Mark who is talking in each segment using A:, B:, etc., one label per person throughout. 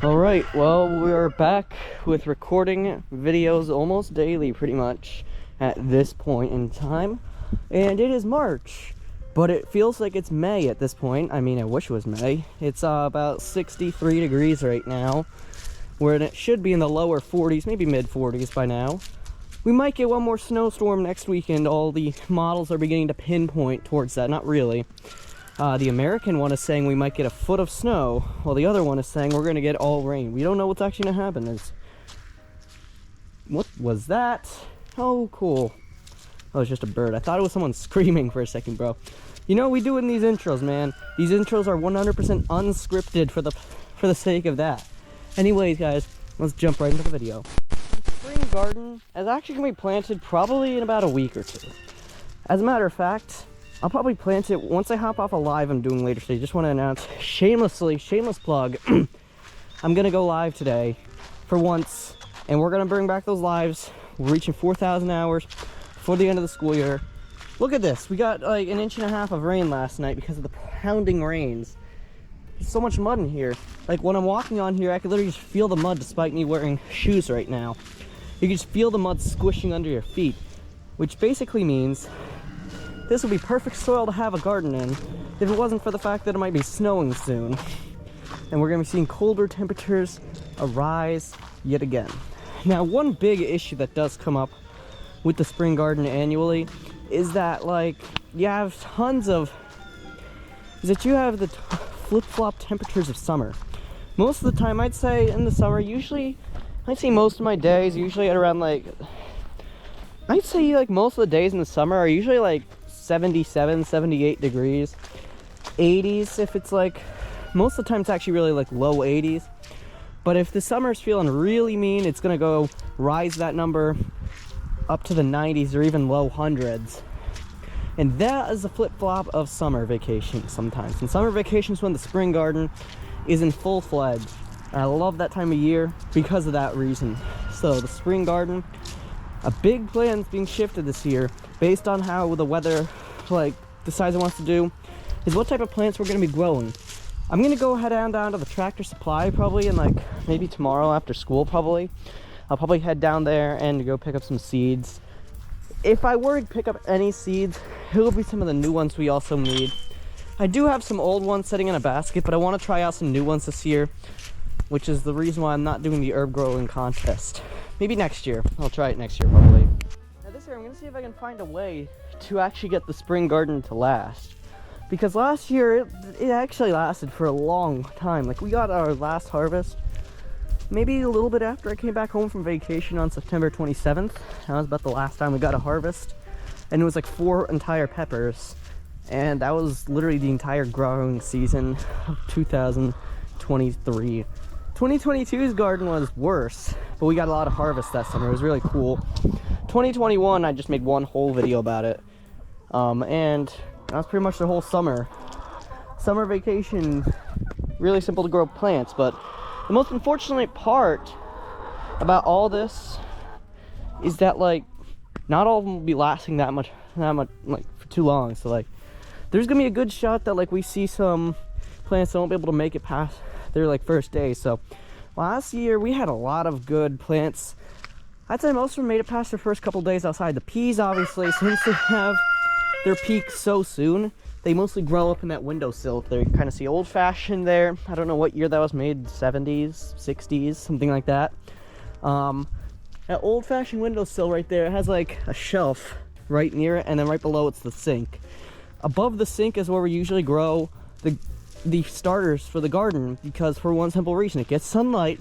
A: Alright, well, we're back with recording videos almost daily, pretty much, at this point in time. And it is March, but it feels like it's May at this point. I mean, I wish it was May. It's about 63 degrees right now, where it should be in the lower 40s, maybe mid 40s by now. We might get one more snowstorm next weekend. All the models are beginning to pinpoint towards that. Not really. The American one is saying we might get a foot of snow, while the other one is saying we're going to get all rain. We don't know what's actually going to happen. What was that? Oh, cool. Oh, it's just a bird. I thought it was someone screaming for a second, bro. You know, we do it in these intros, man. These intros are 100% unscripted for the sake of that. Anyways, guys, let's jump right into the video. The spring garden is actually going to be planted probably in about a week or two. As a matter of fact, I'll probably plant it once I hop off a live I'm doing later today. Just want to announce, shameless plug, I'm going to go live today for once, and we're going to bring back those lives. We're reaching 4,000 hours before the end of the school year. Look at this. We got like an inch and a half of rain last night because of the pounding rains. There's so much mud in here. Like when I'm walking on here, I can literally just feel the mud despite me wearing shoes right now. You can just feel the mud squishing under your feet, which basically means this would be perfect soil to have a garden in if it wasn't for the fact that it might be snowing soon. And we're going to be seeing colder temperatures arise yet again. Now, one big issue that does come up with the spring garden annually is that, like, you have the flip-flop temperatures of summer. Most of the time, I'd say in the summer, I'd say most of my days, usually at around, like, I'd say, like, most of the days in the summer are usually, like, 77, 78 degrees, 80s if it's like, most of the time it's actually really like low 80s, but if the summer's feeling really mean, it's gonna go rise that number up to the 90s or even low hundreds. And that is the flip-flop of summer vacation sometimes. And summer vacation is when the spring garden is in full-fledged. I love that time of year because of that reason. So the spring garden, a big plan's being shifted this year based on how the weather decides it wants to do, is what type of plants we're going to be growing. I'm going to go head down to the Tractor Supply probably, and like maybe tomorrow after school probably. I'll probably head down there and go pick up some seeds. If I were to pick up any seeds, it'll be some of the new ones we also need. I do have some old ones sitting in a basket, but I want to try out some new ones this year, which is the reason why I'm not doing the herb growing contest. Maybe next year. I'll try it next year probably. Now this year I'm going to see if I can find a way to actually get the spring garden to last. Because last year it actually lasted for a long time. Like, we got our last harvest maybe a little bit after I came back home from vacation on September 27th. That was about the last time we got a harvest. And it was like 4 entire peppers. And that was literally the entire growing season of 2023. 2022's garden was worse, but we got a lot of harvest that summer. It was really cool. 2021, I just made one whole video about it. And that was pretty much the whole summer. Summer vacation, really simple to grow plants, but the most unfortunate part about all this is that, like, not all of them will be lasting that much like for too long. So like, there's gonna be a good shot that like we see some plants that won't be able to make it past their like first day. So last year we had a lot of good plants. I'd say most of them made it past their first couple days outside. The peas, obviously, since they have their peak so soon, they mostly grow up in that windowsill. They kind of see old-fashioned there. I don't know what year that was made, 70s, 60s, something like that. That old-fashioned windowsill right there, it has like a shelf right near it, and then right below it's the sink. Above the sink is where we usually grow the starters for the garden, because for one simple reason, it gets sunlight,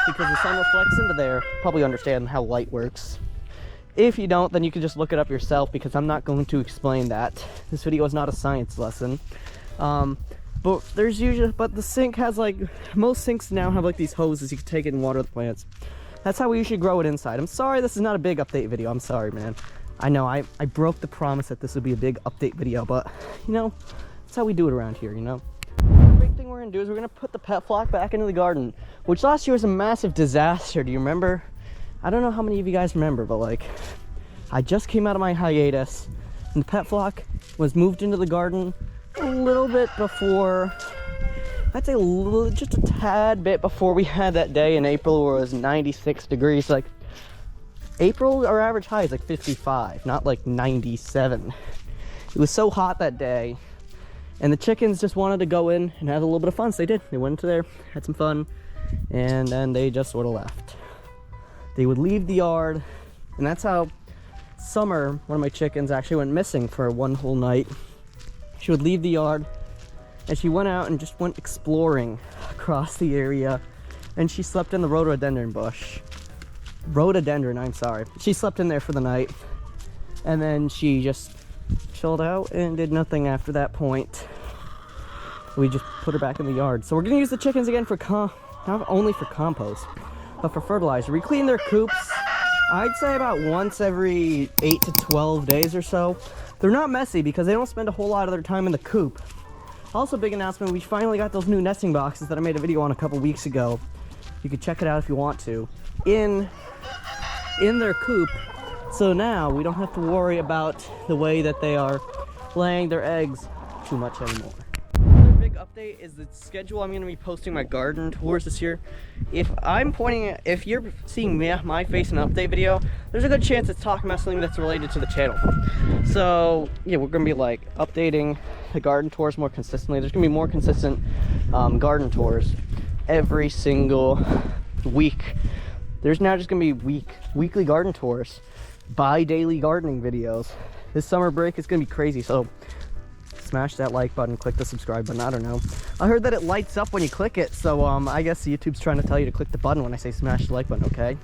A: because the sun reflects into there. Probably understand how light works. If you don't, then you can just look it up yourself, because I'm not going to explain that. This video is not a science lesson. But the sink has like, most sinks now have like these hoses you can take it and water the plants. That's how we usually grow it inside. I'm sorry this is not a big update video. I'm sorry, man. I know I broke the promise that this would be a big update video, but you know, that's how we do it around here, you know? The big thing we're gonna do is we're gonna put the pet flock back into the garden, which last year was a massive disaster. Do you remember? I don't know how many of you guys remember, but like, I just came out of my hiatus and the pet flock was moved into the garden a little bit before, I'd say just a tad bit before we had that day in April where it was 96 degrees. Like April, our average high is like 55, not like 97. It was so hot that day, and the chickens just wanted to go in and have a little bit of fun, so they did. They went into there, had some fun, and then they just sort of left. They would leave the yard, and that's how Summer, one of my chickens, actually went missing for one whole night. She would leave the yard, and she went out and just went exploring across the area, and she slept in the rhododendron bush. Rhododendron, I'm sorry. She slept in there for the night, and then she just chilled out and did nothing after that point. We just put her back in the yard. So we're gonna use the chickens again for not only for compost, but for fertilizer. We clean their coops, I'd say about once every 8 to 12 days or so. They're not messy because they don't spend a whole lot of their time in the coop. Also, big announcement, we finally got those new nesting boxes that I made a video on a couple weeks ago. You can check it out if you want to. In their coop, so now we don't have to worry about the way that they are laying their eggs too much anymore. Another big update is the schedule. I'm going to be posting my garden tours this year. If you're seeing my face in an update video, there's a good chance it's talking about something that's related to the channel. So yeah, we're going to be like updating the garden tours more consistently. There's going to be more consistent garden tours every single week. There's now just gonna be weekly garden tours, bi-daily gardening videos. This summer break is gonna be crazy, so smash that like button, click the subscribe button. I don't know. I heard that it lights up when you click it, so I guess YouTube's trying to tell you to click the button when I say smash the like button, okay?